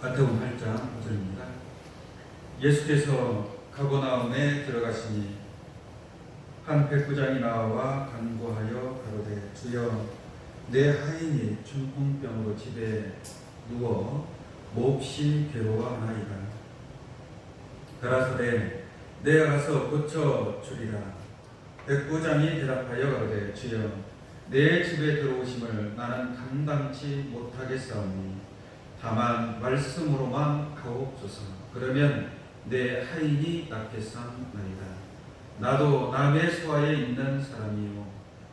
마태복음 8장 5절입니다. 예수께서 가버나움에 들어가시니 한 백부장이 나와 간구하여 가로되 주여 내 하인이 중풍병으로 집에 누워 몹시 괴로워하나이다. 가라사대 내가 가서 고쳐 주리라. 백부장이 대답하여 가로되 주여 내 집에 들어오심을 나는 감당치 못하겠사오니 다만 말씀으로만 가옵소서. 그러면 내 하인이 낫겠사옵나이다. 나도 남의 소아에 있는 사람이요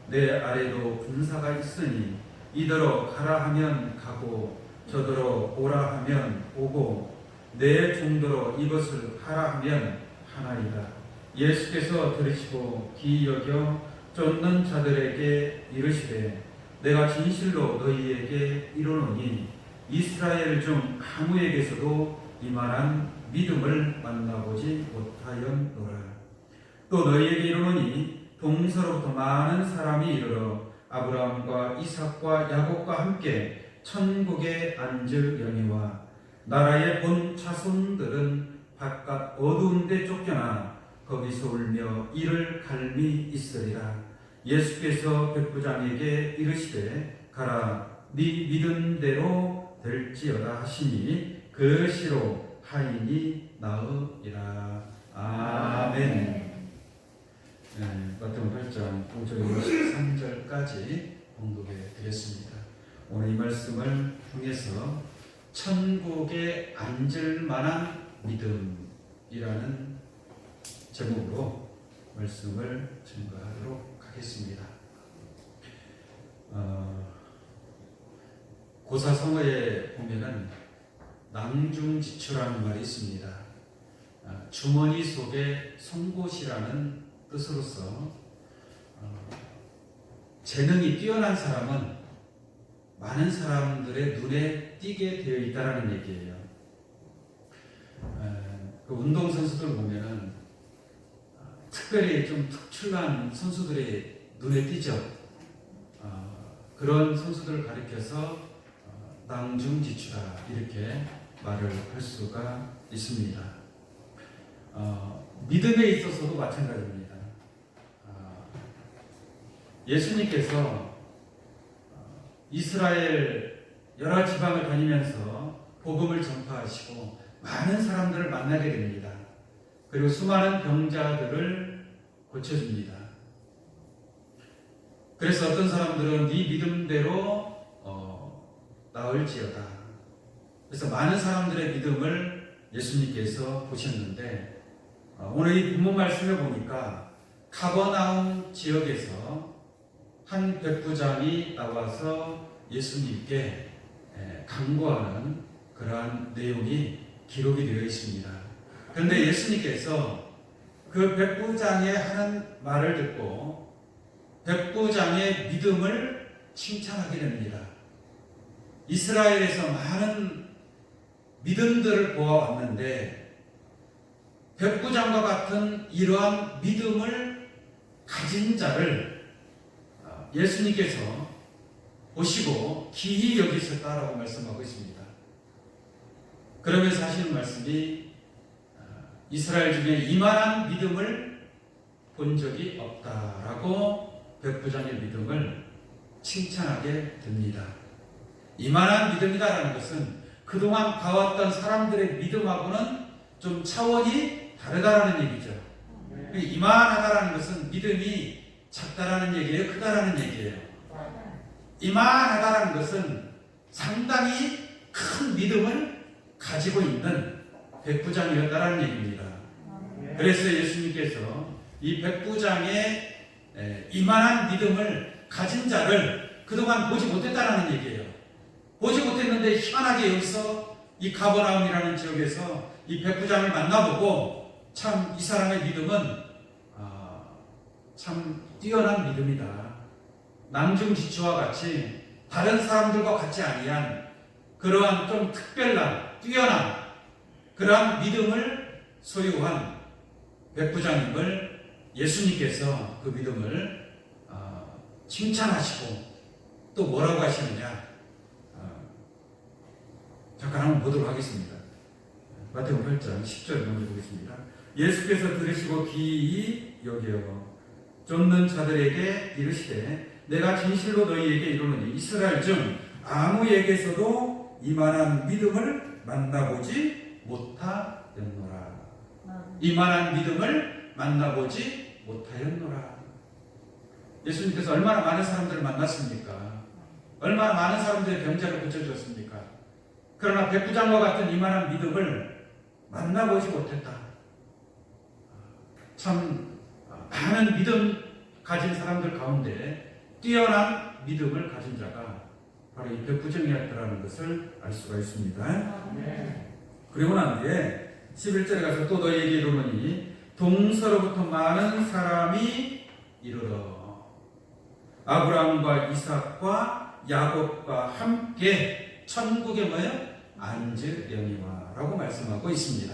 내 아래도 군사가 있으니 이더러 가라 하면 가고 저더러 오라 하면 오고 내 종더러 이것을 하라 하면 하나이다. 예수께서 들으시고 기이 여겨 쫓는 자들에게 이르시되 내가 진실로 너희에게 이르노니 이스라엘 중 아무에게서도 이만한 믿음을 만나보지 못하였노라. 또 너희에게 이르노니 동서로부터 많은 사람이 이르러 아브라함과 이삭과 야곱과 함께 천국에 앉으려니와 나라의 본 자손들은 바깥 어두운 데 쫓겨나 거기서 울며 이를 갈미 있으리라. 예수께서 백부장에게 이르시되 가라 네 믿은 대로 될지어다 하시니 그 시로 하인이 나으리라. 아멘. 마태복음 8장 5절에서 13절까지 봉독해 드렸습니다. 오늘 이 말씀을 통해서 천국에 앉을 만한 믿음이라는 제목으로 말씀을 증거하도록 하겠습니다. 고사성어에 보면은 낭중지추라는 말이 있습니다. 주머니 속에 송곳이라는 뜻으로서 재능이 뛰어난 사람은 많은 사람들의 눈에 띄게 되어 있다는 얘기예요. 그 운동선수들 보면은 특별히 좀 특출난 선수들이 눈에 띄죠. 그런 선수들을 가리켜서 낭중지추라 이렇게 말을 할 수가 있습니다. 믿음에 있어서도 마찬가지입니다. 예수님께서 이스라엘 여러 지방을 다니면서 복음을 전파하시고 많은 사람들을 만나게 됩니다. 그리고 수많은 병자들을 고쳐줍니다. 그래서 어떤 사람들은 네 믿음대로 나을지어다. 그래서 많은 사람들의 믿음을 예수님께서 보셨는데 오늘 이 본문 말씀을 보니까 가버나움 지역에서 한 백부장이 나와서 예수님께 간구하는 그러한 내용이 기록이 되어 있습니다. 그런데 예수님께서 그 백부장의 하는 말을 듣고 백부장의 믿음을 칭찬하게 됩니다. 이스라엘에서 많은 믿음들을 보아왔는데 백부장과 같은 이러한 믿음을 가진 자를 예수님께서 보시고 기이 여기셨다라고 말씀하고 있습니다. 그러면서 하시는 말씀이 이스라엘 중에 이만한 믿음을 본 적이 없다라고 백부장의 믿음을 칭찬하게 됩니다. 이만한 믿음이다라는 것은 그동안 봐왔던 사람들의 믿음하고는 좀 차원이 다르다라는 얘기죠. 이만하다라는 것은 믿음이 작다라는 얘기예요? 크다라는 얘기예요? 이만하다라는 것은 상당히 큰 믿음을 가지고 있는 백부장이었다라는 얘기입니다. 그래서 예수님께서 이 백부장의 이만한 믿음을 가진 자를 그동안 보지 못했다라는 얘기예요. 보지 못했는데 희한하게 여기서 이 가버나움이라는 지역에서 이 백부장을 만나보고 참 이 사람의 믿음은 참 뛰어난 믿음이다. 낭중지추와 같이 다른 사람들과 같지 아니한 그러한 좀 특별한 뛰어난 그러한 믿음을 소유한 백부장님을 예수님께서 그 믿음을 칭찬하시고 또 뭐라고 하시느냐? 잠깐 한번 보도록 하겠습니다. 마태복음 8장 10절 먼저 보겠습니다. 예수께서 들으시고 기이 여겨 쫓는 자들에게 이르시되 내가 진실로 너희에게 이르노니 이스라엘 중 아무에게서도 이만한 믿음을 만나보지 못하였노라. 이만한 믿음을 만나보지 못하였노라. 예수님께서 얼마나 많은 사람들을 만났습니까? 얼마나 많은 사람들의 병자를 고쳐주었습니까? 그러나 백부장과 같은 이만한 믿음을 만나보지 못했다. 참 많은 믿음 가진 사람들 가운데 뛰어난 믿음을 가진 자가 바로 이 백부장이었다는 것을 알 수가 있습니다. 그리고 난 뒤에 11절에 가서 또 너희에게 이르노니 동서로부터 많은 사람이 이르러 아브라함과 이삭과 야곱과 함께 천국에 뭐예요? 앉으려니와 라고 말씀하고 있습니다.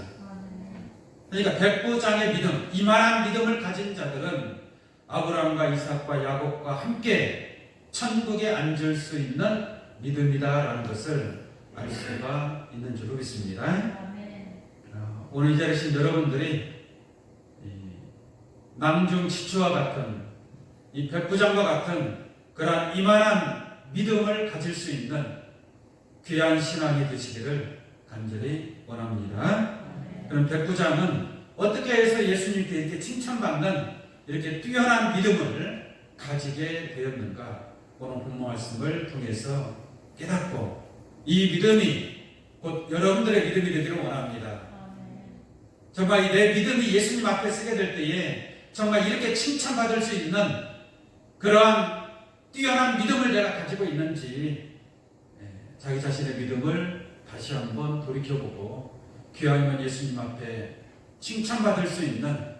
그러니까 백부장의 믿음, 이만한 믿음을 가진 자들은 아브라함과 이삭과 야곱과 함께 천국에 앉을 수 있는 믿음이다라는 것을 알 수가 있는 줄 믿습니다. 오늘 이 자리에 계신 여러분들이 남중지추와 같은 이 백부장과 같은 그러한 이만한 믿음을 가질 수 있는 귀한 신앙이 되시기를 간절히 원합니다. 그럼 백부장은 어떻게 해서 예수님께 이렇게 칭찬받는 이렇게 뛰어난 믿음을 가지게 되었는가? 오늘 본문 말씀을 통해서 깨닫고 이 믿음이 곧 여러분들의 믿음이 되기를 원합니다. 정말 내 믿음이 예수님 앞에 서게 될 때에 정말 이렇게 칭찬받을 수 있는 그러한 뛰어난 믿음을 내가 가지고 있는지 자기 자신의 믿음을 다시 한번 돌이켜보고 귀하면 예수님 앞에 칭찬받을 수 있는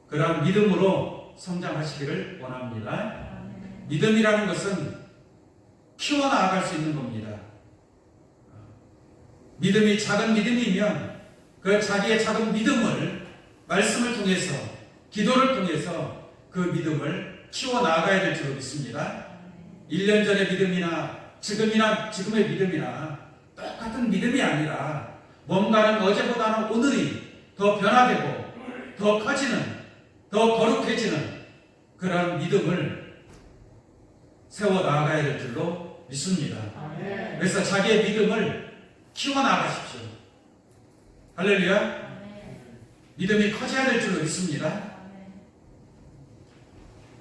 그러한 믿음으로 성장하시기를 원합니다. 믿음이라는 것은 키워나갈 수 있는 겁니다. 믿음이 작은 믿음이면 그 자기의 작은 믿음을 말씀을 통해서 기도를 통해서 그 믿음을 키워나가야 될 줄 믿습니다. 1년 전의 믿음이나 지금의 믿음이나 똑같은 믿음이 아니라 뭔가는 어제보다는 오늘이 더 변화되고 더 커지는 더 거룩해지는 그런 믿음을 세워나가야 될 줄로 믿습니다. 그래서 자기의 믿음을 키워나가십시오. 할렐루야. 믿음이 커져야 될 줄로 믿습니다.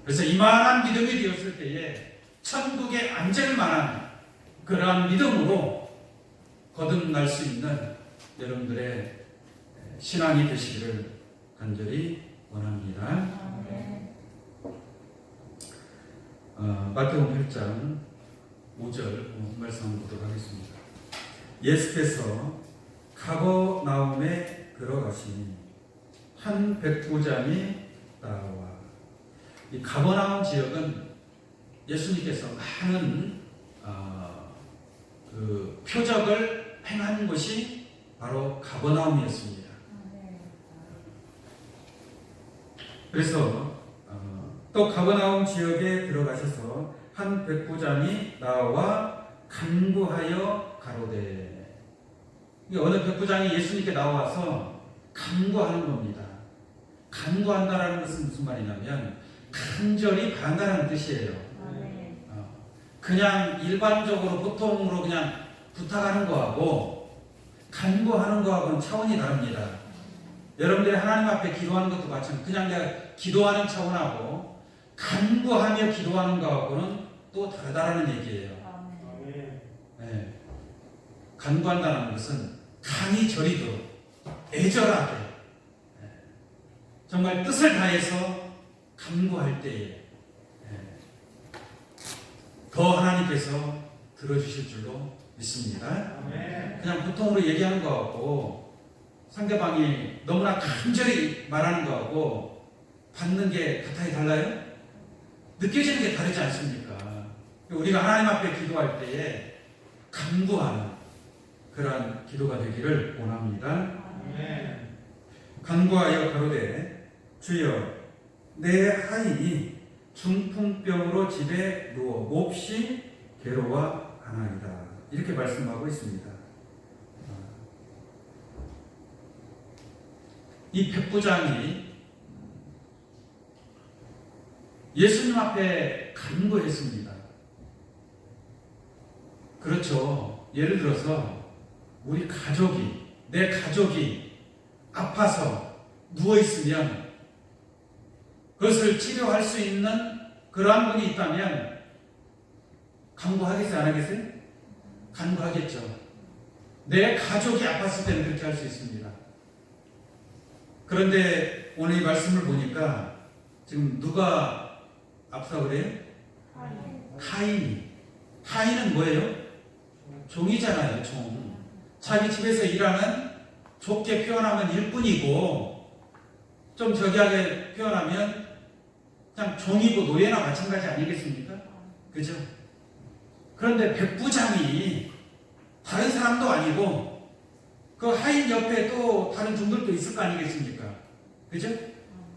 그래서 이만한 믿음이 되었을 때에 천국에 앉을 만한 그러한 믿음으로 거듭날 수 있는 여러분들의 신앙이 되시기를 간절히 원합니다. 마태복음 8장 5절 말씀 한번 보도록 하겠습니다. 예수께서 가버나움에 들어가시니 한 백부장이 따라와. 이 가버나움 지역은 예수님께서 많은 그 표적을 행한 곳이 바로 가버나움이었습니다. 그래서 또 가버나움 지역에 들어가셔서 한 백부장이 나와 간구하여 가로되. 어느 백부장이 예수님께 나와서 간구하는 겁니다. 간구한다라는 것은 무슨 말이냐면 간절히 바란다는 뜻이에요. 그냥 일반적으로 보통으로 그냥 부탁하는 거하고 간구하는 거하고는 차원이 다릅니다. 여러분들이 하나님 앞에 기도하는 것도 마찬가지로 그냥 내가 기도하는 차원하고 간구하며 기도하는 거하고는 또 다르다는 얘기예요. 네. 간구한다는 것은 간이 저리도록 애절하게 정말 뜻을 다해서 간구할 때에 더 하나님께서 들어주실 줄로 믿습니다. 그냥 보통으로 얘기하는 거하고 상대방이 너무나 간절히 말하는 거하고 받는 게 같아야 달라요? 느껴지는 게 다르지 않습니까? 우리가 하나님 앞에 기도할 때에 간구하는 그러한 기도가 되기를 원합니다. 간구하여 가로되 주여 내 하인이 중풍병으로 집에 누워 몹시 괴로워하나이다. 이렇게 말씀하고 있습니다. 이 백부장이 예수님 앞에 간구했습니다. 그렇죠. 예를 들어서 내 가족이 아파서 누워있으면 그것을 치료할 수 있는 그러한 분이 있다면 간구하겠어요? 안 하겠어요? 간구하겠죠. 내 가족이 아팠을 때는 그렇게 할 수 있습니다. 그런데 오늘 이 말씀을 보니까 지금 누가 앞서 그래요? 타인은 뭐예요? 종이잖아요, 종. 자기 집에서 일하는, 좁게 표현하면 일꾼이고, 좀 저기하게 표현하면 그냥 종이고 노예나 마찬가지 아니겠습니까? 그죠? 그런데 백부장이 다른 사람도 아니고 그 하인 옆에 또 다른 종들도 있을 거 아니겠습니까? 그죠?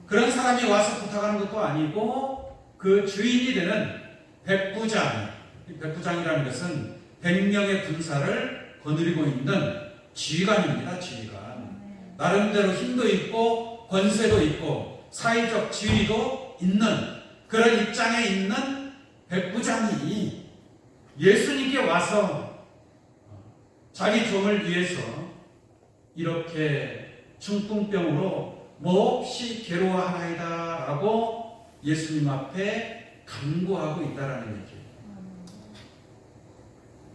그런 사람이 와서 부탁하는 것도 아니고 그 주인이 되는 백부장, 백부장이라는 것은 100명의 군사를 거느리고 있는 지휘관입니다. 지휘관. 나름대로 힘도 있고 권세도 있고 사회적 지위도 있는 그런 입장에 있는 백부장이 예수님께 와서 자기 종을 위해서 이렇게 중풍병으로 몹시 괴로워하나이다 라고 예수님 앞에 간구하고 있다라는 얘기예요.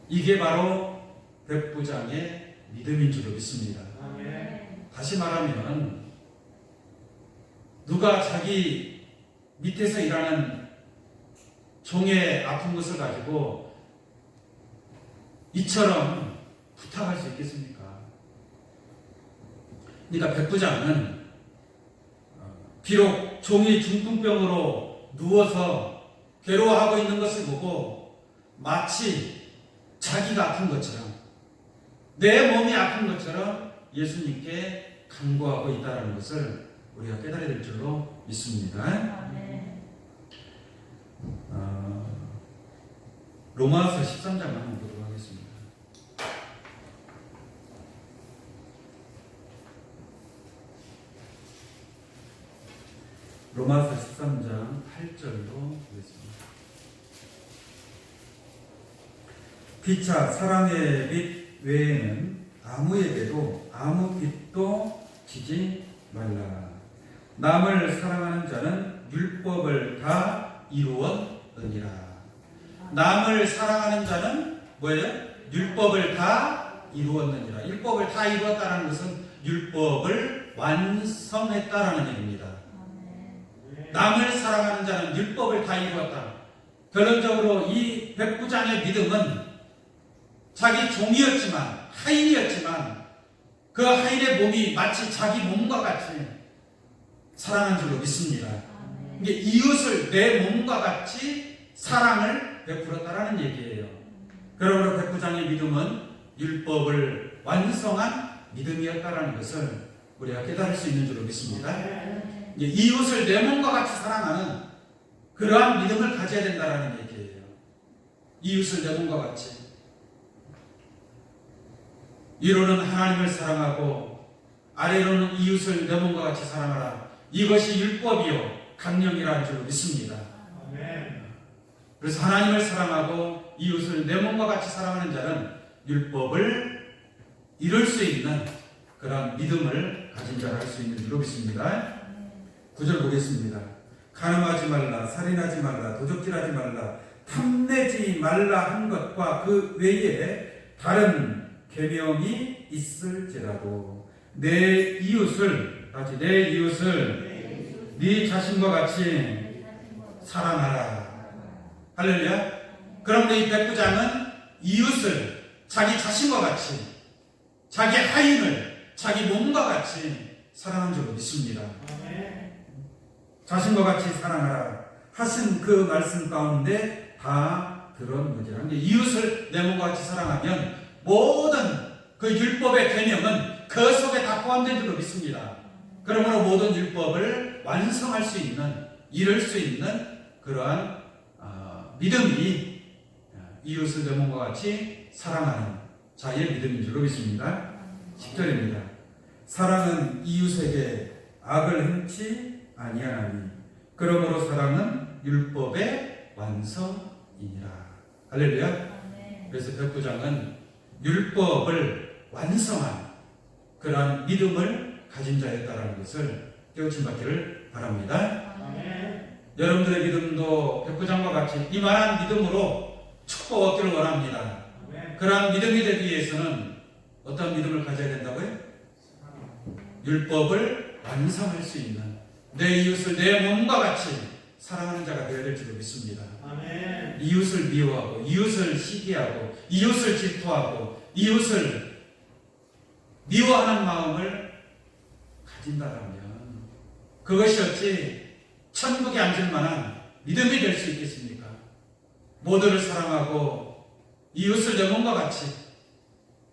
이게 바로 백부장의 믿음인 줄로 믿습니다. 다시 말하면 누가 자기 밑에서 일하는 종의 아픈 것을 가지고 이처럼 부탁할 수 있겠습니까? 그러니까 백부장은 비록 종이 중풍병으로 누워서 괴로워하고 있는 것을 보고 마치 자기가 아픈 것처럼 내 몸이 아픈 것처럼 예수님께 간구하고 있다는 것을 우리가 깨달아야 될 줄로 믿습니다. 로마서 13장 한번 보도록 하겠습니다. 로마서 13장 8절로 보겠습니다. 피차 사랑의 빛 외에는 아무에게도 아무 빛도 지지 말라. 남을 사랑하는 자는 율법을 다 이루었느니라. 남을 사랑하는 자는 뭐예요? 율법을 다 이루었느니라. 율법을 다 이루었다는 것은 율법을 완성했다라는 얘기입니다. 남을 사랑하는 자는 율법을 다 이루었다. 결론적으로 이 백부장의 믿음은 자기 종이었지만, 하인이었지만 그 하인의 몸이 마치 자기 몸과 같이 사랑한 줄로 믿습니다. 이게 이웃을 내 몸과 같이 사랑을 베풀었다라는 얘기예요. 그러므로 백부장의 믿음은 율법을 완성한 믿음이었다라는 것을 우리가 깨달을 수 있는 줄로 믿습니다. 이웃을 내 몸과 같이 사랑하는 그러한 믿음을 가져야 된다라는 얘기예요. 이웃을 내 몸과 같이. 위로는 하나님을 사랑하고 아래로는 이웃을 내 몸과 같이 사랑하라. 이것이 율법이요 강령이라는 줄로 믿습니다. 그래서 하나님을 사랑하고 이웃을 내 몸과 같이 사랑하는 자는 율법을 이룰 수 있는 그런 믿음을 가진 자를 할 수 있는 줄로 믿습니다. 9절 보겠습니다. 간음하지 말라, 살인하지 말라, 도적질하지 말라, 탐내지 말라 한 것과 그 외에 다른 계명이 있을지라도 내 이웃을 네 자신과 같이 사랑하라. 할렐루야. 그런데 이 백부장은 이웃을 자기 자신과 같이, 자기 하인을 자기 몸과 같이 사랑한 줄로 믿습니다. 자신과 같이 사랑하라 하신 그 말씀 가운데 다 들었느니라. 이웃을 내 몸과 같이 사랑하면 모든 그 율법의 계명은 그 속에 다 포함된 줄로 믿습니다. 그러므로 모든 율법을 완성할 수 있는, 이룰 수 있는 그러한 믿음이 이웃을 내 몸과 같이 사랑하는 자의 믿음인 줄로 믿습니다. 10절입니다. 사랑은 이웃에게 악을 행치 아니하나니 그러므로 사랑은 율법의 완성이니라. 할렐루야. 그래서 백부장은 율법을 완성한 그러한 믿음을 가진 자였다라는 것을 깨우침 받기를 바랍니다. 여러분들의 믿음도 백부장과 같이 이만한 믿음으로 축복 얻기를 원합니다. 그러한 믿음이 되기 위해서는 어떤 믿음을 가져야 된다고요? 율법을 완성할 수 있는 내 이웃을 내 몸과 같이 사랑하는 자가 되어야 될 줄 믿습니다. 아멘. 이웃을 미워하고 이웃을 시기하고 이웃을 질투하고 이웃을 미워하는 마음을 가진다라면 그것이 어찌 천국에 앉을 만한 믿음이 될 수 있겠습니까? 모두를 사랑하고 이웃을 내 몸과 같이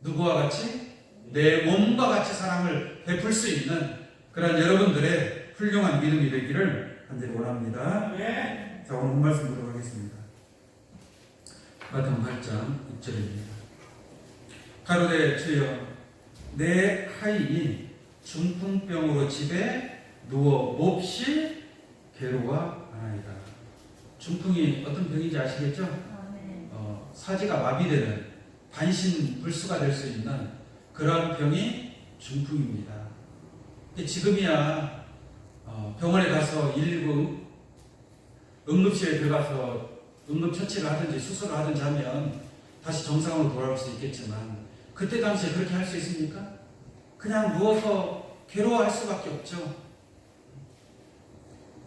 누구와 같이? 내 몸과 같이 사랑을 베풀 수 있는 그런 여러분들의 훌륭한 믿음이 되기를 간절히 원합니다. 네. 자, 오늘 말씀 보도록 하겠습니다. 마태복음 8장 6절입니다. 가로되 주여 내 하인이 중풍병으로 집에 누워 몹시 괴로워하나이다. 중풍이 어떤 병인지 아시겠죠? 사지가 마비되는 반신불수가 될 수 있는 그런 병이 중풍입니다. 지금이야 병원에 가서 119 응급실에 들어가서 응급처치를 하든지 수술을 하든지 하면 다시 정상으로 돌아올 수 있겠지만 그때 당시에 그렇게 할 수 있습니까? 그냥 누워서 괴로워할 수밖에 없죠.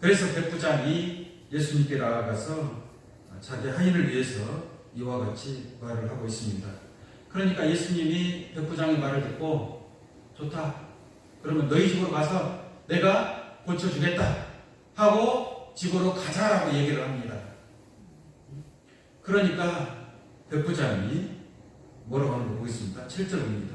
그래서 백부장이 예수님께 나아가서 자기 하인을 위해서 이와 같이 말을 하고 있습니다. 그러니까 예수님이 백부장의 말을 듣고 좋다. 그러면 너희 집으로 가서 내가 고쳐주겠다 하고 집으로 가자라고 얘기를 합니다. 그러니까 백부장이 뭐라고 하는 거 보겠습니다. 7절입니다.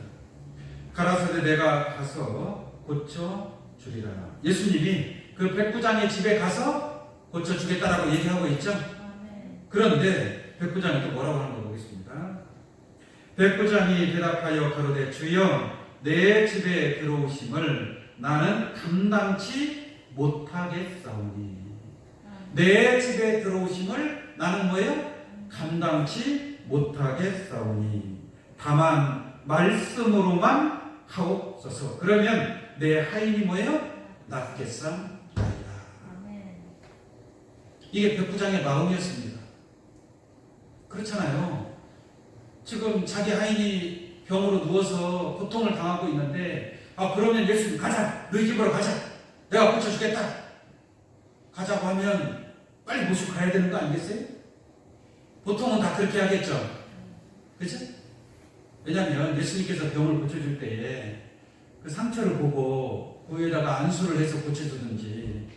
가라사대 내가 가서 고쳐주리라. 예수님이 그 백부장의 집에 가서 고쳐주겠다라고 얘기하고 있죠. 그런데 백부장이 또 뭐라고 하는 거 보겠습니다. 백부장이 대답하여 가로되 주여 내 집에 들어오심을 나는 감당치 못하겠사오니. 내 집에 들어오심을 나는 뭐예요? 감당치 못하겠사오니 다만 말씀으로만 하옵소서. 그러면 내 하인이 뭐예요? 낫겠사오니이다. 이게 백부장의 마음이었습니다. 그렇잖아요. 지금 자기 하인이 병으로 누워서 고통을 당하고 있는데 그러면 예수님 가자. 너희 집으로 가자. 내가 고쳐주겠다. 가자고 하면 빨리 모시고 가야 되는 거 아니겠어요? 보통은 다 그렇게 하겠죠. 그렇죠? 왜냐하면 예수님께서 병을 고쳐줄 때에 그 상처를 보고 그 위에다가 안수를 해서 고쳐주든지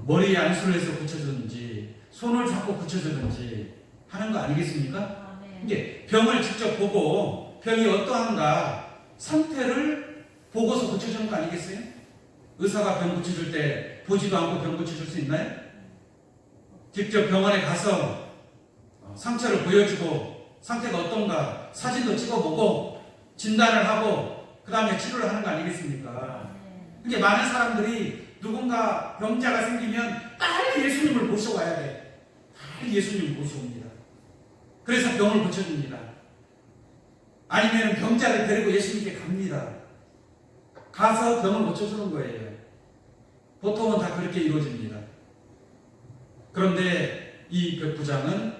머리에 안수를 해서 고쳐주든지 손을 잡고 고쳐주든지 하는 거 아니겠습니까? 이게 병을 직접 보고 병이 어떠한가 상태를 보고서 고쳐주는 거 아니겠어요? 의사가 병 고쳐줄 때 보지도 않고 병 고쳐줄 수 있나요? 직접 병원에 가서 상처를 보여주고 상태가 어떤가 사진도 찍어보고 진단을 하고 그 다음에 치료를 하는 거 아니겠습니까? 이게 많은 사람들이 누군가 병자가 생기면 빨리 예수님을 모셔와야 돼. 빨리 예수님을 모셔옵니다. 그래서 병을 고쳐줍니다. 아니면 병자를 데리고 예수님께 갑니다. 가서 병을 고쳐주는 거예요. 보통은 다 그렇게 이루어집니다. 그런데 이 백부장은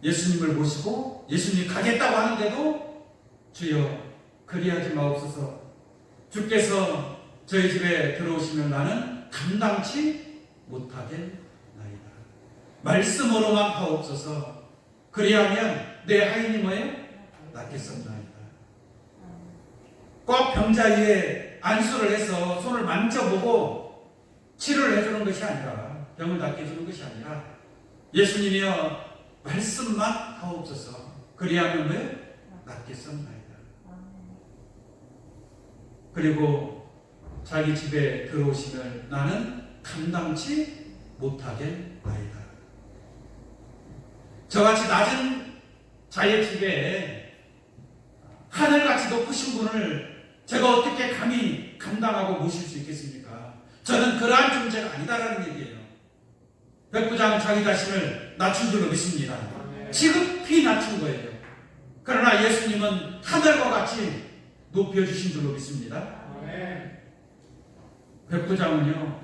예수님을 모시고 예수님이 가겠다고 하는데도 주여 그리하지 마옵소서. 주께서 저희 집에 들어오시면 나는 감당치 못하겠나이다. 말씀으로만 하옵소서. 그리하면 내 하인이 뭐예요? 낫겠습나이다. 꼭 병자위에 안수를 해서 손을 만져보고 치료를 해주는 것이 아니라 병을 낫게 해주는 것이 아니라 예수님이여 말씀만 하옵소서. 그리하면 왜? 낫겠습나이다. 그리고 자기 집에 들어오시면 나는 감당치 못하겠나이다. 저같이 낮은 자의 집에 하늘같이 높으신 분을 제가 어떻게 감히 감당하고 모실 수 있겠습니까? 저는 그러한 존재가 아니다라는 얘기예요. 백부장은 자기 자신을 낮춘 줄로 믿습니다. 지극히 낮춘 거예요. 그러나 예수님은 하늘과 같이 높여주신 줄로 믿습니다. 백부장은요,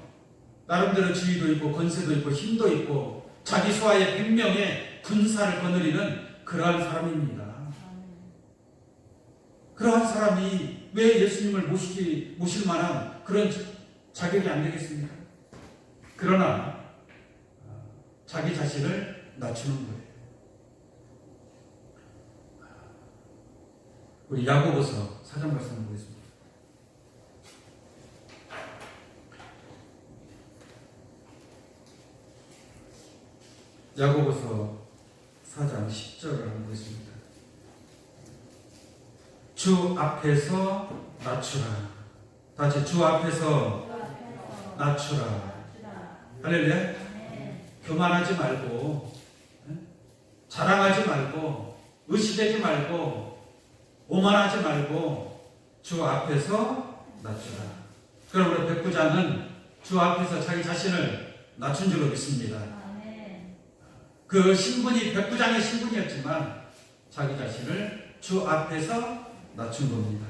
나름대로 지위도 있고 권세도 있고 힘도 있고 자기 수하에 100명의 군사를 거느리는 그러한 사람입니다. 그러한 사람이 왜 예수님을 모실 만한 그런 자격이 안 되겠습니까? 그러나 자기 자신을 낮추는 거예요. 우리 야고보서 4장 말씀 보겠습니다. 야고보서 4장 10절을 한번 보겠습니다. 주 앞에서 낮추라. 다시 주 앞에서 낮추라. 할렐루야. 교만하지 말고, 자랑하지 말고, 의시되지 말고, 오만하지 말고 주 앞에서 낮추라. 그럼 우리 백부장은 주 앞에서 자기 자신을 낮춘 줄로 믿습니다. 그 신분이 백부장의 신분이었지만 자기 자신을 주 앞에서 낮춘 겁니다.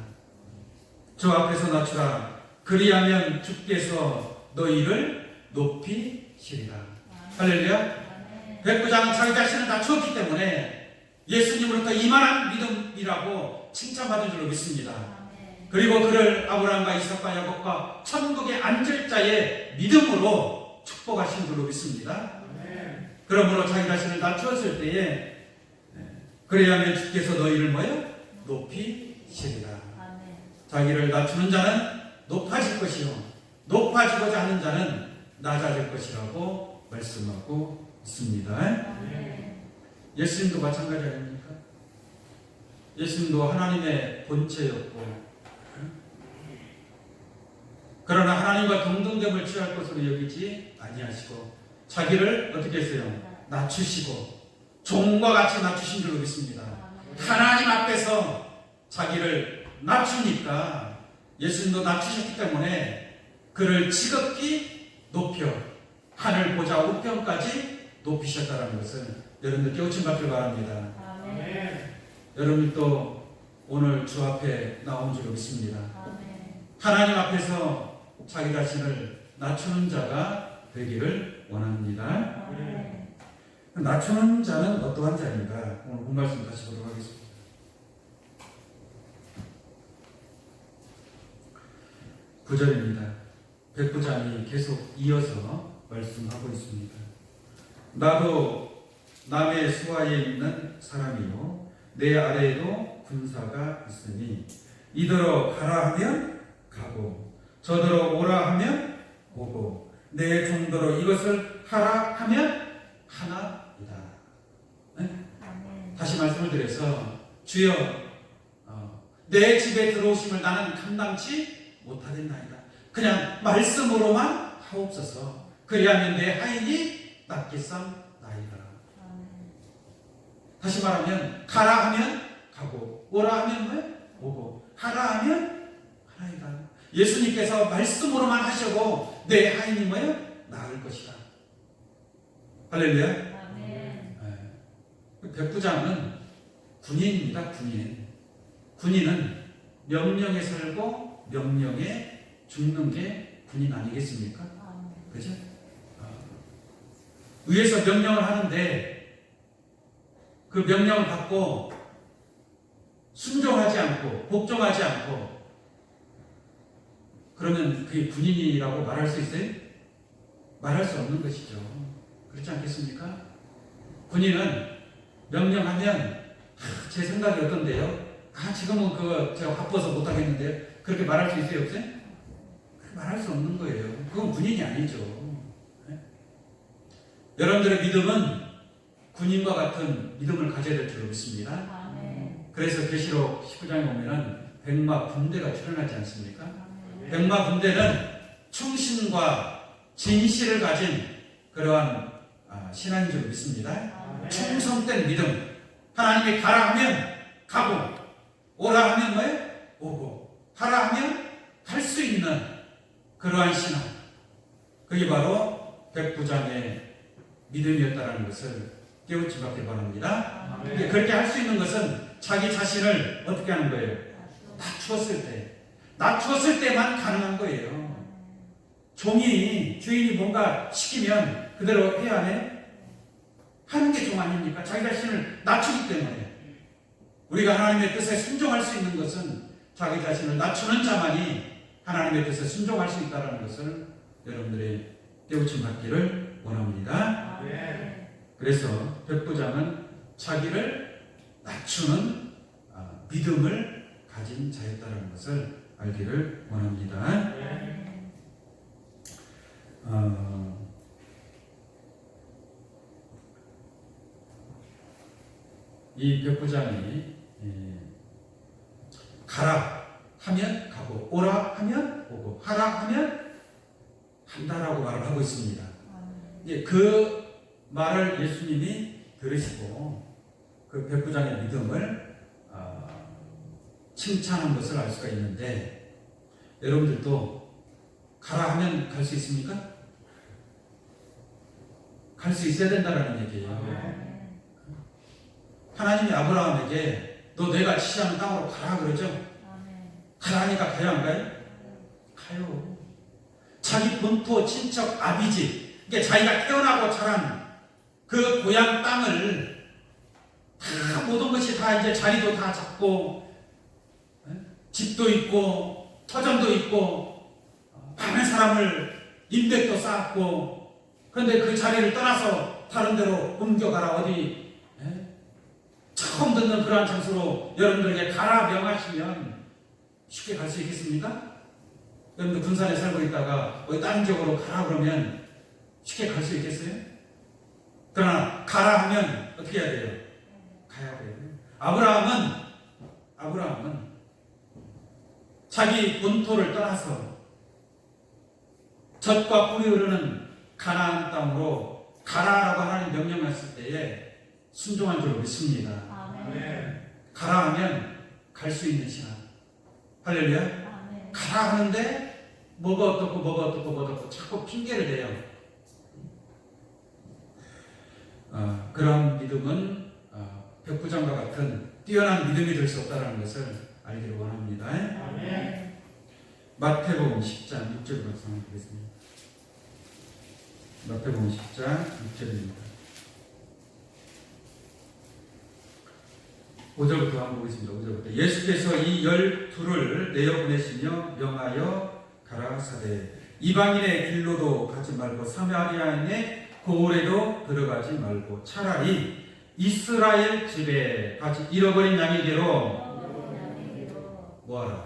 주 앞에서 낮추라. 그리하면 주께서 너희를 높이시리라. 할렐루야. 백부장은 자기 자신을 낮추었기 때문에 예수님으로부터 이만한 믿음이라고 칭찬받은 줄로 믿습니다. 그리고 그를 아브라함과 이삭과 야곱과 천국에 앉을 자의 믿음으로 축복하신 줄로 믿습니다. 그러므로 자기 자신을 낮추었을 때에 그래야면 주께서 너희를 뭐요? 높이시리라. 자기를 낮추는 자는 높아질 것이요 높아지고자 하는 자는 낮아질 것이라고 말씀하고 있습니다. 예수님도 마찬가지 아닙니까? 예수님도 하나님의 본체였고 그러나 하나님과 동등됨을 취할 것으로 여기지 아니하시고 자기를 어떻게 했어요? 낮추시고 종과 같이 낮추신 줄로 믿습니다. 하나님 앞에서 자기를 낮추니까 예수님도 낮추셨기 때문에 그를 지극히 높여 하늘 보좌 우편까지 높이셨다는 것을 여러분들 깨우침 받길 바랍니다. 여러분이 또 오늘 주 앞에 나온 줄로 믿습니다. 하나님 앞에서 자기 자신을 낮추는 자가 되기를 원합니다. 낮추는 자는 어떠한 자인가? 오늘 본 말씀 다시 보도록 하겠습니다. 구절입니다. 백부장이 계속 이어서 말씀하고 있습니다. 나도 남의 수하에 있는 사람이요 내 아래에도 군사가 있으니 이더러 가라 하면 가고 저더러 오라 하면 오고 내 종더러 이것을 하라 하면 하나이다. 네? 다시 말씀을 드려서 주여 내 집에 들어오심을 나는 감당치 못하겠나이다. 그냥 말씀으로만 하옵소서. 그리하면 내 하인이 낫겠삼나이다. 다시 말하면 가라 하면 가고 오라 하면 왜? 오고 하라 하면 하나이다. 예수님께서 말씀으로만 하셔도 내 하인이 뭐예요? 나을 것이다. 할렐루야. 네. 백부장은 군인입니다. 군인은 명령에 살고 명령에 죽는 게 군인 아니겠습니까? 그죠? 위에서 명령을 하는데 그 명령을 받고 순종하지 않고 복종하지 않고 그러면 그게 군인이라고 말할 수 있어요? 말할 수 없는 것이죠. 그렇지 않겠습니까? 군인은 명령하면 제 생각이 어떤데요? 지금은 그거 제가 바빠서 못하겠는데요. 그렇게 말할 수 있어요? 없어요? 말할 수 없는 거예요. 그건 군인이 아니죠. 네? 여러분들의 믿음은 군인과 같은 믿음을 가져야 될 줄로 믿습니다. 그래서 계시록 19장에 보면은 백마 군대가 출현하지 않습니까? 백마 군대는 충신과 진실을 가진 그러한 신앙인 줄 믿습니다. 충성된 믿음. 하나님이 가라 하면 가고 오라 하면 뭐예요? 오고 가라 하면 갈 수 있는 그러한 신앙, 그게 바로 백부장의 믿음이었다는 것을 깨우치 받기 바랍니다. 이제 그렇게 할 수 있는 것은 자기 자신을 어떻게 하는 거예요? 낮추었을 때만 가능한 거예요. 종이 주인이 뭔가 시키면 그대로 해야 하네? 하는 게 종 아닙니까? 자기 자신을 낮추기 때문에. 우리가 하나님의 뜻에 순종할 수 있는 것은 자기 자신을 낮추는 자만이 하나님의 뜻에 순종할 수 있다는 것을 여러분들이 깨우침 받기를 원합니다. 그래서 백부장은 자기를 낮추는 믿음을 가진 자였다는 것을 알기를 원합니다. 이 백부장이 가라 하면 가고 오라 하면 오고 하라 하면 한다라고 말을 하고 있습니다. 그 말을 예수님이 들으시고 그 백부장의 믿음을 칭찬한 것을 알 수가 있는데, 여러분들도 가라 하면 갈 수 있습니까? 갈 수 있어야 된다는 얘기예요. 하나님이 아브라함에게 너 내가 지시하는 땅으로 가라 그러죠? 가라 하니까 가요 안 가요? 가요. 자기 본토 친척 아비집, 이게 자기가 태어나고 자란 그 고향 땅을 다 모든 것이 다 이제 자리도 다 잡고 집도 있고 터전도 있고 많은 사람을 인맥도 쌓았고, 그런데 그 자리를 떠나서 다른 데로 옮겨가라, 어디 처음 듣는 그러한 장소로 여러분들에게 가라 명하시면 쉽게 갈 수 있겠습니까? 여러분들 군산에 살고 있다가 어디 다른 지역으로 가라 그러면 쉽게 갈 수 있겠어요? 그러나 가라 하면 어떻게 해야 돼요? 가야 돼요. 아브라함은 자기 본토를 떠나서 젖과 꿀이 흐르는 가나안 땅으로 가라라고 하나님 명령했을 때에 순종한 줄로 믿습니다. 가라 하면 갈 수 있는 신앙. 할렐루야. 가라 하는데 뭐가 어떻고 자꾸 핑계를 대요. 그런 믿음은 백부장과 같은 뛰어난 믿음이 될 수 없다는 것을 알기를 원합니다. 마태복음 10장 6절로 말씀드리겠습니다. 마태복음 10장 6절입니다. 5절부터 한번 보겠습니다. 5절부터. 예수께서 이 12를 내어 보내시며 명하여 가라사대 이방인의 길로도 가지 말고 사마리아인의 고을에도 들어가지 말고 차라리 이스라엘 집에 같이 잃어버린 양에게로 뭐하라?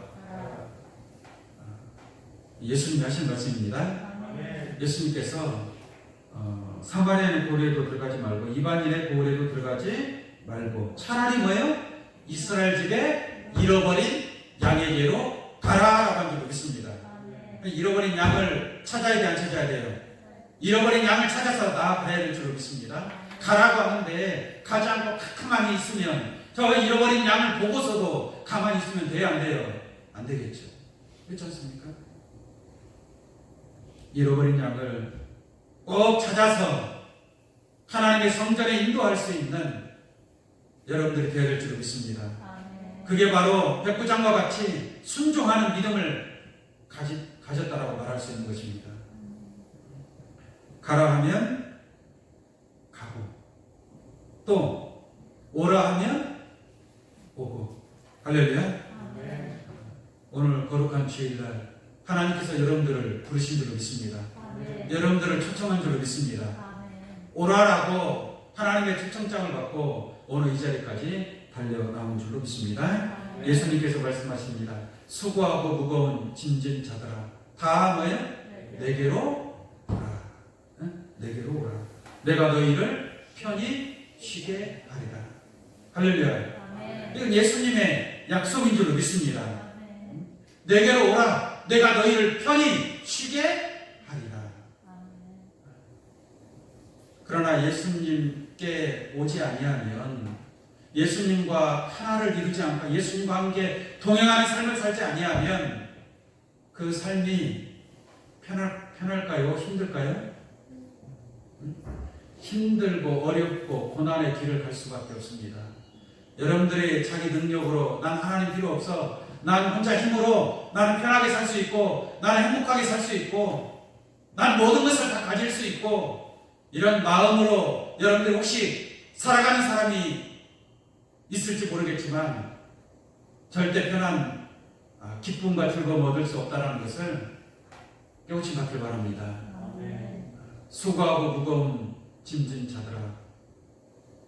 예수님이 하신 말씀입니다. 예수님께서 사마리아인의 고을에도 들어가지 말고 이방인의 고을에도 들어가지 말고 차라리 뭐예요? 이스라엘 집에 잃어버린 양에게로 가라라고 한 줄 믿습니다. 잃어버린 양을 찾아야 돼, 안 찾아야 돼요? 잃어버린 양을 찾아서 나아가야 될 줄 믿습니다. 가라고 하는데 가지 않고 가만히 있으면, 저 잃어버린 양을 보고서도 가만히 있으면 돼요, 안 돼요? 안 되겠죠. 그렇지 않습니까? 잃어버린 양을 꼭 찾아서 하나님의 성전에 인도할 수 있는 여러분들이 되어야 될 줄 믿습니다. 그게 바로 백부장과 같이 순종하는 믿음을 가졌다라고 말할 수 있는 것입니다. 가라 하면 가고, 또 오라 하면 오고. 할렐루야. 오늘 거룩한 주일날 하나님께서 여러분들을 부르신 줄로 믿습니다. 여러분들을 초청한 줄로 믿습니다. 오라라고 하나님의 초청장을 받고 오늘 이 자리까지 달려나온 줄로 믿습니다. 예수님께서 말씀하십니다. 수고하고 무거운 짐진 자들아 다 뭐예요? 내게로 오라. 내게로 오라. 내가 너희를 편히 쉬게 하리라. 할렐루야. 이건 예수님의 약속인 줄로 믿습니다. 내게로 오라. 내가 너희를 편히 쉬게 하리라. 그러나 예수님께 오지 아니하면 예수님과 하나를 이루지 않고 예수님과 함께 동행하는 삶을 살지 아니하면 그 삶이 편할까요? 힘들까요? 힘들고 어렵고 고난의 길을 갈 수밖에 없습니다. 여러분들이 자기 능력으로 난 하나님 필요 없어, 난 혼자 힘으로 나는 편하게 살 수 있고 나는 행복하게 살 수 있고 난 모든 것을 다 가질 수 있고 이런 마음으로 여러분들 혹시 살아가는 사람이 있을지 모르겠지만 절대 편한 기쁨과 즐거움 얻을 수 없다는 것을 깨우치 받길 바랍니다. 수고하고 무거운 짐진 자들아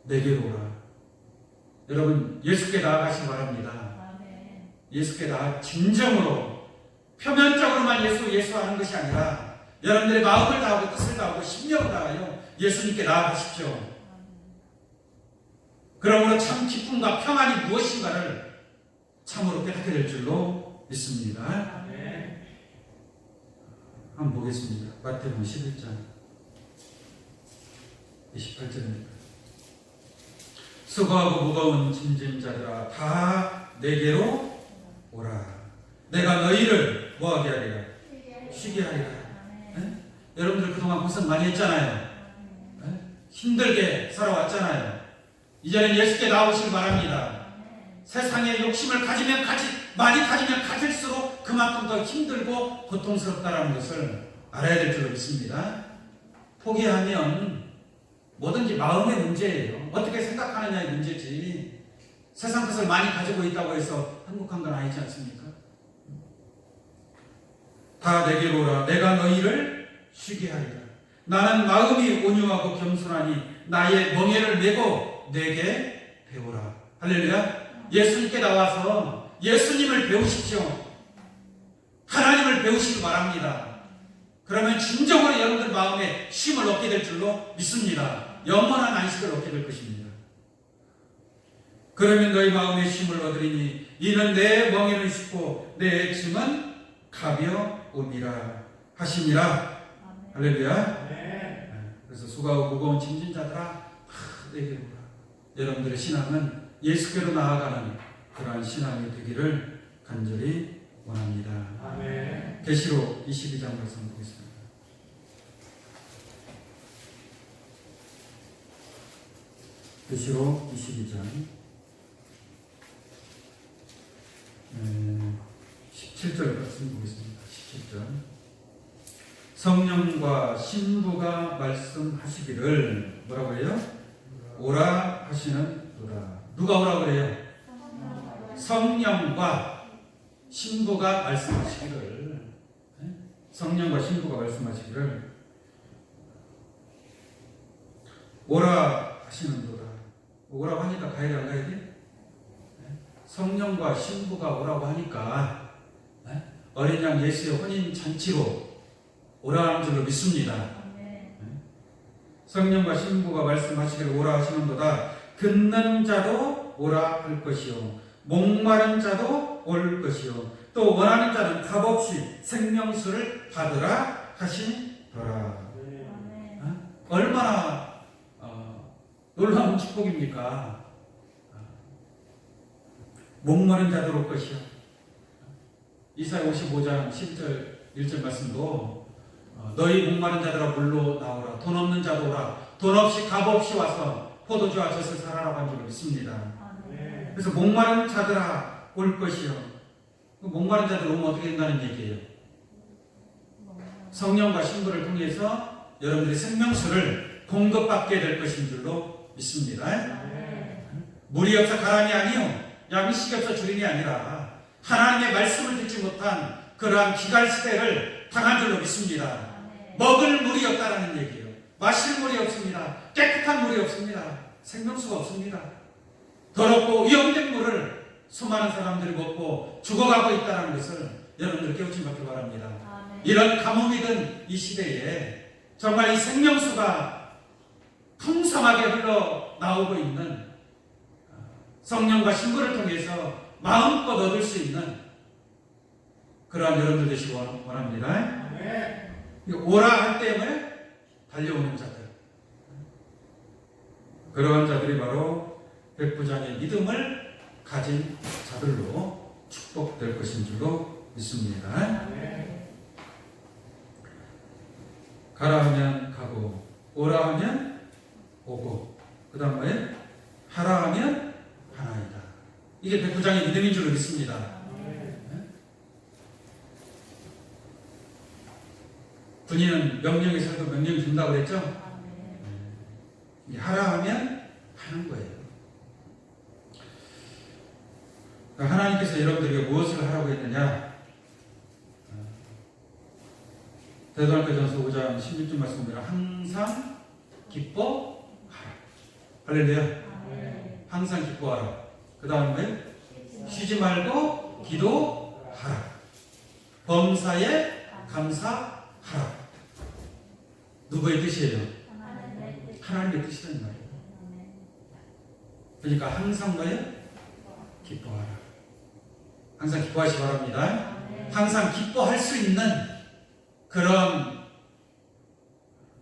내게로 오라. 여러분 예수께 나아가시기 바랍니다. 예수께 진정으로 표면적으로만 예수 하는 것이 아니라 여러분들의 마음을 다하고 뜻을 다하고 심령을 다하여 예수님께 나아가십시오. 그러므로 참 기쁨과 평안이 무엇인가를 참으로 깨닫게 될 줄로 믿습니다. 한번 보겠습니다. 마태복음 11장 28절입니다. 수고하고 무거운 짐진 자들아 다 내게로 오라. 내가 너희를 뭐하게 하리라? 쉬게 하리라. 여러분들 그동안 고생 많이 했잖아요. 힘들게 살아왔잖아요. 이제는 예수께 나오시기 바랍니다. 세상의 욕심을 많이 가지면 가질수록 그만큼 더 힘들고 고통스럽다는 것을 알아야 될 줄로 믿습니다. 포기하면 뭐든지 마음의 문제예요. 어떻게 생각하느냐의 문제지. 세상 것을 많이 가지고 있다고 해서 행복한 건 아니지 않습니까? 다 내게로 오라. 내가 너희를 쉬게 하리라. 나는 마음이 온유하고 겸손하니 나의 멍에를 메고 내게 배우라. 할렐루야. 예수님께 나와서 예수님을 배우십시오. 하나님을 배우시기 바랍니다. 그러면 진정으로 여러분들 마음에 쉼을 얻게 될 줄로 믿습니다. 영원한 안식을 얻게 될 것입니다. 그러면 너희 마음에 쉼을 얻으리니 이는 내 멍에는 쉽고 내 짐은 가벼움이라 하시니라. 할렐루야. 그래서 수고하고 무거운 짐진 자들아 다 내게로 오라. 여러분들의 신앙은 예수께로 나아가는 그러한 신앙이 되기를 간절히 원합니다. 계시록 22장 말씀 보겠습니다. 계시록 22장 17절 말씀 보겠습니다. 17절 성령과 신부가 말씀하시기를 뭐라고 해요? 오라 하시는 도다. 누가 오라 그래요? 성령과 신부가 말씀하시기를. 성령과 신부가 말씀하시기를 오라 하시는 도다. 오라고 하니까 가야 돼, 안 가야 돼? 성령과 신부가 오라고 하니까 어린 양 예수의 혼인 잔치로 오라는 줄로 믿습니다. 성령과 신부가 말씀하시기를 오라 하시는도다. 듣는 자도 오라 할 것이요 목마른 자도 올 것이요 또 원하는 자는 값없이 생명수를 받으라 하시더라. 얼마나 놀라운 축복입니까? 목마른 자도 올 것이요. 이사야 55장 10절 1절 말씀도 너희 목마른 자들아 물로 나오라. 돈 없는 자도 오라. 돈 없이 값없이 와서 포도주와 젖을 사라라고 한 줄로 믿습니다. 그래서 목마른 자들아 올 것이요. 목마른 자들 오면 어떻게 된다는 얘기예요? 성령과 신부를 통해서 여러분들이 생명수를 공급받게 될 것인 줄로 믿습니다. 물이 없어 가람이 아니요 양식이 없어 주린이 아니라 하나님의 말씀을 듣지 못한 그러한 기갈시대를 당한 줄로 믿습니다. 먹을 물이 없다라는 얘기예요. 마실 물이 없습니다. 깨끗한 물이 없습니다. 생명수가 없습니다. 더럽고 위험된 물을 수많은 사람들이 먹고 죽어가고 있다는 것을 여러분들 깨우침 받기 바랍니다. 이런 가뭄이 든 이 시대에 정말 이 생명수가 풍성하게 흘러나오고 있는 성령과 신부를 통해서 마음껏 얻을 수 있는 그러한 여러분들 되시기 원합니다. 오라 할 때에 달려오는 자들, 그러한 자들이 바로 백부장의 믿음을 가진 자들로 축복될 것인 줄로 믿습니다. 가라 하면 가고, 오라 하면 오고, 그 다음에 하라 하면 하나이다. 이게 백부장의 믿음인 줄로 믿습니다. 군인은 명령에 살고 명령 준다고 그랬죠? 하라 하면 하는 거예요. 하나님께서 여러분들에게 무엇을 하라고 했느냐? 데살로니가전서 5장 16절 말씀 보면 항상 기뻐하라. 할렐루야. 항상 기뻐하라. 그 다음에 쉬지 말고 기도하라. 범사에 감사하라. 누구의 뜻이에요? 하나님의 뜻이란 말이에요. 그러니까 항상 뭐예요? 기뻐하라. 항상 기뻐하시기 바랍니다. 항상 기뻐할 수 있는 그런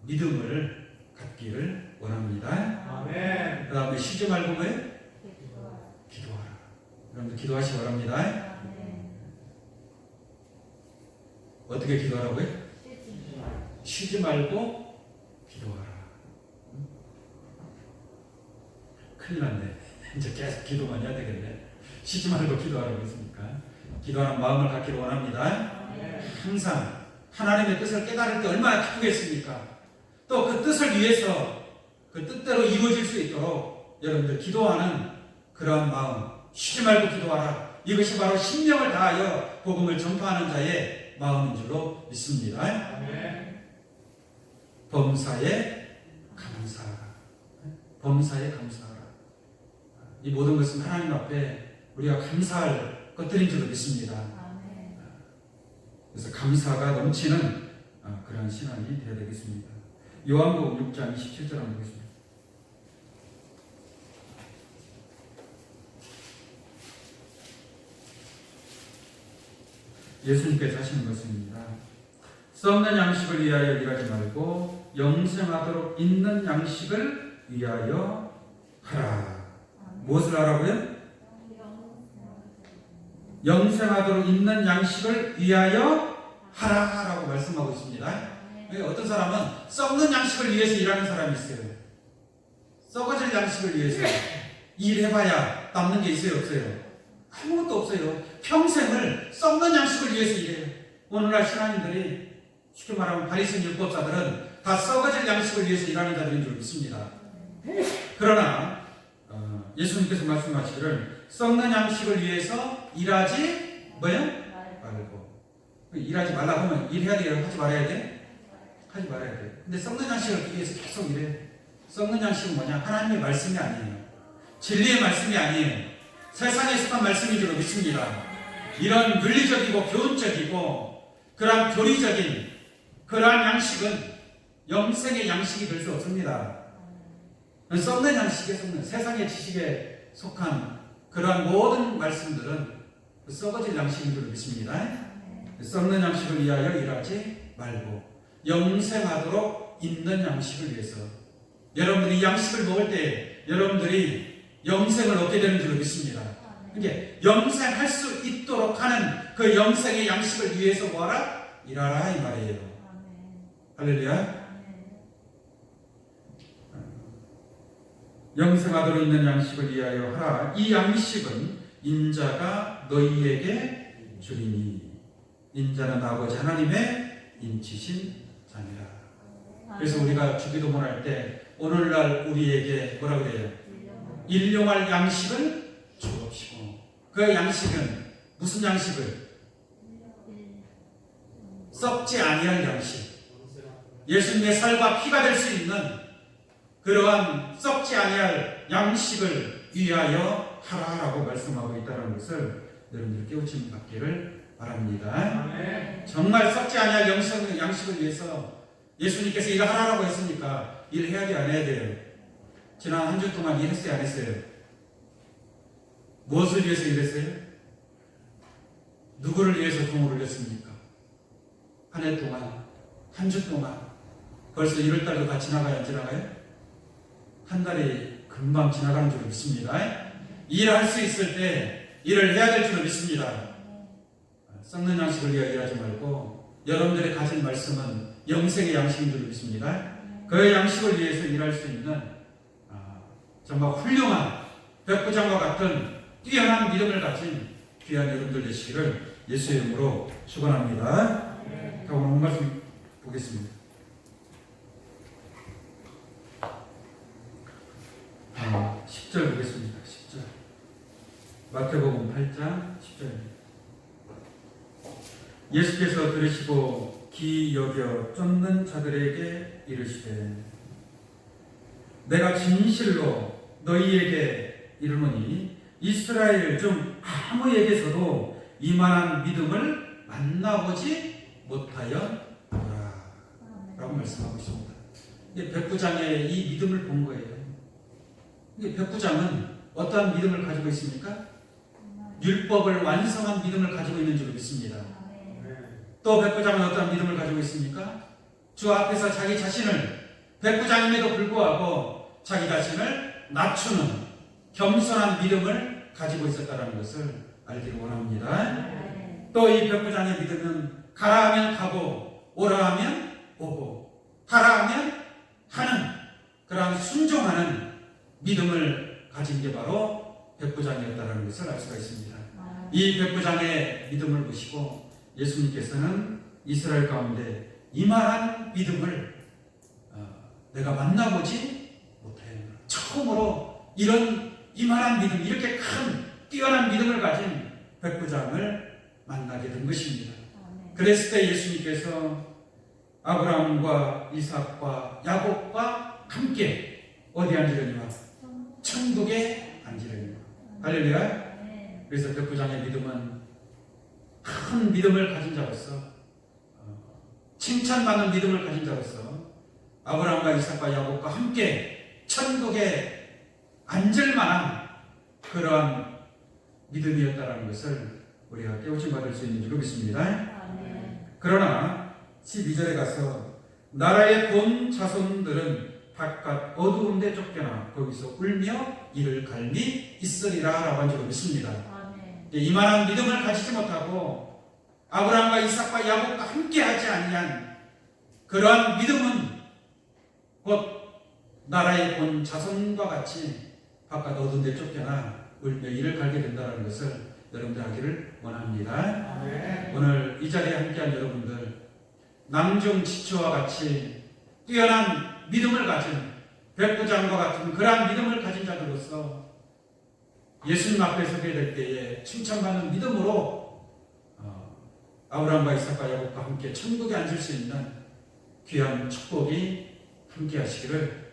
믿음을 갖기를 원합니다. 그 다음에 쉬지 말고 뭐예요? 기도하라. 여러분들 기도하시기 바랍니다. 어떻게 기도하라고요? 쉬지 말고 기도하라. 큰일 났네. 이제 계속 기도만 해야 되겠네. 쉬지 말고 기도하라고 했으니까. 기도하는 마음을 갖기를 원합니다. 항상 하나님의 뜻을 깨달을 때 얼마나 기쁘겠습니까? 또 그 뜻을 위해서 그 뜻대로 이루어질 수 있도록 여러분들 기도하는 그러한 마음, 쉬지 말고 기도하라. 이것이 바로 신명을 다하여 복음을 전파하는 자의 마음인 줄로 믿습니다. 범사에 감사하라. 범사에 감사하라. 이 모든 것은 하나님 앞에 우리가 감사할 것들인 줄로 믿습니다. 그래서 감사가 넘치는 그런 신앙이 되어야 되겠습니다. 요한복음 6장 27절 한번 보겠습니다. 예수님께서 하시는 것입니다. 썩는 양식을 위하여 일하지 말고 영생하도록 있는 양식을 위하여 하라. 무엇을 하라고요? 영생하도록 있는 양식을 위하여 하라라고 말씀하고 있습니다. 어떤 사람은 썩는 양식을 위해서 일하는 사람이 있어요. 썩어질 양식을 위해서 일해봐야 남는 게 있어요, 없어요? 아무것도 없어요. 평생을 썩는 양식을 위해서 일해요. 오늘날 신앙인들이 쉽게 말하면 바리새인 율법자들은 다 썩어질 양식을 위해서 일하는 자들인 줄 믿습니다. 그러나 예수님께서 말씀하시기를 썩는 양식을 위해서 일하지 뭐요? 말고. 일하지 말라고 하면 일해야 돼요? 하지 말아야 돼? 하지 말아야 돼. 근데 썩는 양식을 위해서 계속 일해. 썩는 양식은 뭐냐? 하나님의 말씀이 아니에요. 진리의 말씀이 아니에요. 세상에 속한 말씀인 줄 믿습니다. 이런 윤리적이고 교훈적이고 그러한 교리적인 그러한 양식은 영생의 양식이 될 수 없습니다. 썩는 양식에 속는 세상의 지식에 속한 그러한 모든 말씀들은 썩어질 양식인 줄 믿습니다. 썩는 양식을 위하여 일하지 말고 영생하도록 있는 양식을 위해서 여러분들이 양식을 먹을 때 여러분들이 영생을 얻게 되는 줄 믿습니다. 이게 영생할 수 있도록 하는 그 영생의 양식을 위해서 뭐하라? 일하라 이 말이에요. 할렐루야. 영생하도록 있는 양식을 위하여 하라. 이 양식은 인자가 너희에게 주리니 인자는 아버지 하나님의 인치신 자니라. 그래서 우리가 주기도문 할 때 오늘날 우리에게 뭐라 그래요? 일용할 양식을 주옵시고. 그 양식은 무슨 양식을? 썩지 아니할 양식. 예수님의 살과 피가 될 수 있는 그러한 썩지 아니할 양식을 위하여 하라라고 말씀하고 있다는 것을 여러분들 깨우침 받기를 바랍니다. 아멘. 정말 썩지 아니할 양식을 위해서 예수님께서 일을 하라고 했으니까 일해야 돼, 안 해야 돼요? 지난 한 주 동안 일했어요, 안 했어요? 무엇을 위해서 일했어요? 누구를 위해서 돈을 올렸습니까? 한 해 동안, 한 주 동안 벌써 1월달도 다 지나가요, 안 지나가요? 한 달이 금방 지나가는 줄 믿습니다. 일할 수 있을 때 일을 해야 될 줄 믿습니다. 썩는 양식을 위하여 일하지 말고 여러분들이 가진 말씀은 영생의 양식인 줄 믿습니다. 그 양식을 위해서 일할 수 있는 정말 훌륭한 백부장과 같은 뛰어난 믿음을 가진 귀한 여러분들 되시기를 예수의 이름으로 축원합니다. 자, 오늘 말씀 보겠습니다. 10절 보겠습니다. 10절. 마태복음 8장 10절입니다. 예수께서 들으시고 기 여겨 쫓는 자들에게 이르시되 내가 진실로 너희에게 이르노니 이스라엘 중 아무에게서도 이만한 믿음을 만나보지 못하였노라 라고 말씀하고 있습니다. 이게 백부장의 이 믿음을 본 거예요. 이게 백부장은 어떠한 믿음을 가지고 있습니까? 율법을 완성한 믿음을 가지고 있는 줄 믿습니다. 또 백부장은 어떠한 믿음을 가지고 있습니까? 주 앞에서 자기 자신을 백부장임에도 불구하고 자기 자신을 낮추는 겸손한 믿음을 가지고 있었다는 것을 알기를 원합니다. 또 이 백부장의 믿음은 가라 하면 가고 오라 하면 오고 하라 하면 하는 그러한 순종하는 믿음을 가진 게 바로 백부장이었다는 것을 알 수가 있습니다. 이 백부장의 믿음을 보시고 예수님께서는 이스라엘 가운데 이만한 믿음을 내가 만나보지 못하였노라. 처음으로 이런 이만한 믿음, 이렇게 큰 뛰어난 믿음을 가진 백부장을 만나게 된 것입니다. 그랬을 때 예수님께서 아브라함과 이삭과 야곱과 함께 어디 앉으려니와? 천국에 앉으려니와. 할렐루야. 그래서 백부장의 믿음은 큰 믿음을 가진 자로서, 칭찬받는 믿음을 가진 자로서 아브라함과 이삭과 야곱과 함께 천국에 앉을 만한 그러한 믿음이었다는 것을 우리가 깨우침 받을 수 있는 줄 믿습니다. 그러나 12절에 가서 나라의 본 자손들은 바깥 어두운 데 쫓겨나 거기서 울며 이를 갈미 있으리라 라고 한 줄 믿습니다. 이만한 믿음을 가지지 못하고 아브라함과 이삭과 야곱과 함께 하지 아니한 그러한 믿음은 곧 나라의 본 자손과 같이 바깥 어두운 데 쫓겨나 울며 이를 갈게 된다는 것을 여러분들 하기를 원합니다. 오늘 이 자리에 함께한 여러분들 남중 지초와 같이 뛰어난 믿음을 가진 백부장과 같은 그러한 믿음을 가진 자들로서 예수님 앞에 서게 될 때에 칭찬받는 믿음으로 아브라함과 이삭과 야곱과 함께 천국에 앉을 수 있는 귀한 축복이 함께 하시기를